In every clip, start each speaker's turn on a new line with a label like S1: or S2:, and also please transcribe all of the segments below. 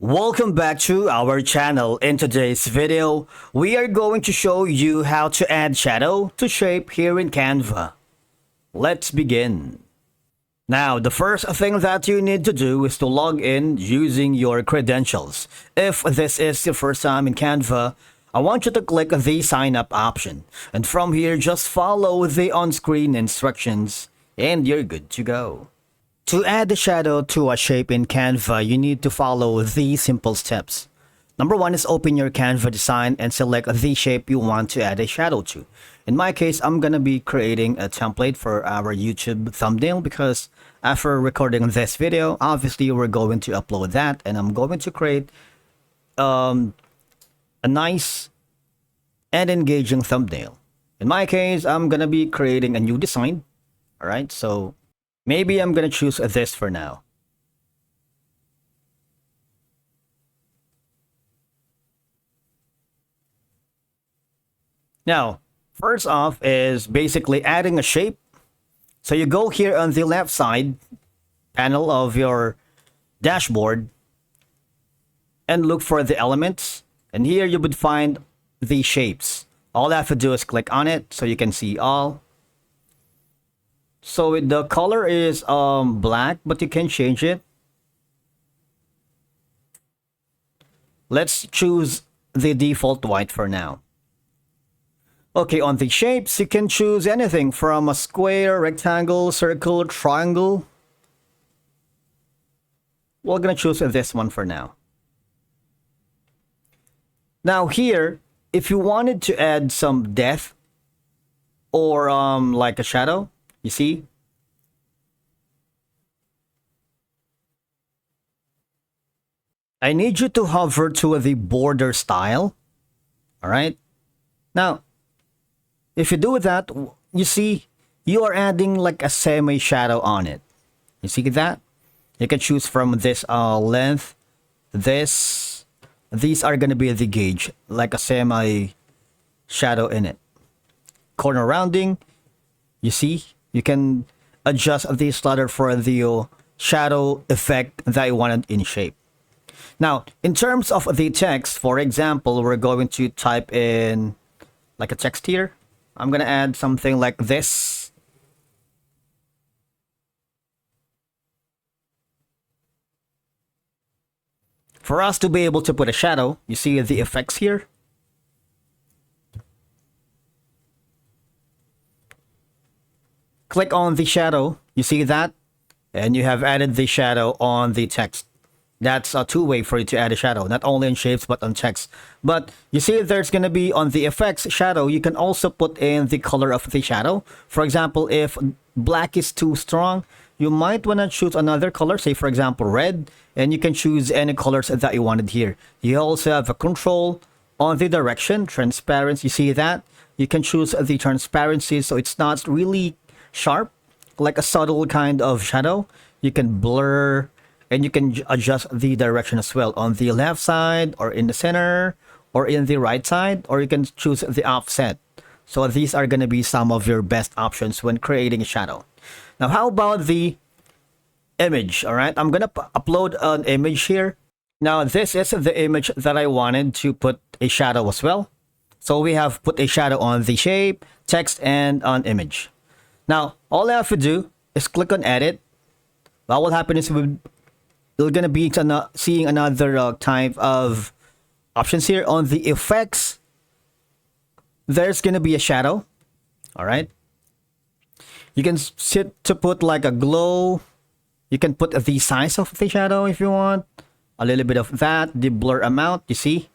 S1: Welcome back to our channel. In today's video, we are going to show you how to add shadow to shape here in Canva. Let's begin. Now, the first thing that you need to do is to log in using your credentials. If this is your first time in Canva, I want you to click the sign up option. And from here, just follow the on-screen instructions and you're good to go. To add the shadow to a shape in Canva, you need to follow these simple steps. Number one is open your Canva design and select the shape you want to add a shadow to. In my case, I'm going to be creating a template for our YouTube thumbnail because after recording this video, obviously we're going to upload that and I'm going to create a nice and engaging thumbnail. In my case, I'm going to be creating a new design. All right, so maybe I'm going to choose this for now. Now, first off is basically adding a shape. So you go here on the left side panel of your dashboard and look for the elements. And here you would find the shapes. All I have to do is click on it so you can see all. So the color is black, but you can change it. Let's choose the default white for now. Okay, on the shapes, you can choose anything from a square, rectangle, circle, triangle. We're gonna choose this one for now. Now here, if you wanted to add some depth or like a shadow, you see? I need you to hover to the border style. All right. Now, if you do that, you see, you are adding like a semi shadow on it. You see that? You can choose from this length, this. These are going to be the gauge, like a semi shadow in it. Corner rounding, you see? You can adjust the slider for the shadow effect that you wanted in shape. Now, in terms of the text, for example, we're going to type in like a text here. I'm going to add something like this. For us to be able to put a shadow, you see the effects here. Click on the shadow, you see that? And you have added the shadow on the text. That's a two-way for you to add a shadow, not only on shapes but on text. But you see there's going to be on the effects shadow, you can also put in the color of the shadow. For example, if black is too strong, you might want to choose another color, say for example red, and you can choose any colors that you wanted here. You also have a control on the direction, transparency, you see that? You can choose the transparency so it's not really sharp, like a subtle kind of shadow. You can blur and you can adjust the direction as well on the left side or in the center or in the right side, or you can choose the offset. So these are going to be some of your best options when creating a shadow. Now, how about the image? All right, I'm going to upload an image here. Now, this is the image that I wanted to put a shadow as well. So we have put a shadow on the shape, text, and on image. Now, all I have to do is click on edit. What will happen is we're going to be seeing another type of options here. On the effects, there's going to be a shadow. All right. You can sit to put like a glow. You can put the size of the shadow if you want. A little bit of that. The blur amount, you see?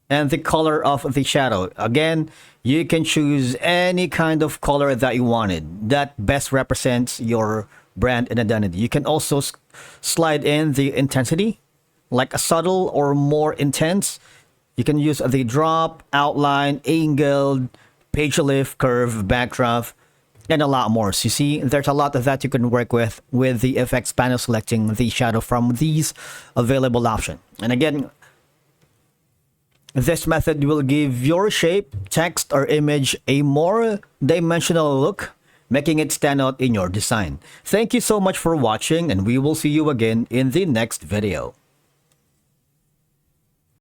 S1: And the color of the shadow. Again, you can choose any kind of color that you wanted that best represents your brand and identity. You can also slide in the intensity, like a subtle or more intense. You can use the drop, outline, angled, page lift, curve, backdraft, and a lot more. So you see, there's a lot of that you can work with the effects panel, selecting the shadow from these available options. And again, this method will give your shape, text, or image a more dimensional look, making it stand out in your design. Thank you so much for watching, and we will see you again in the next video.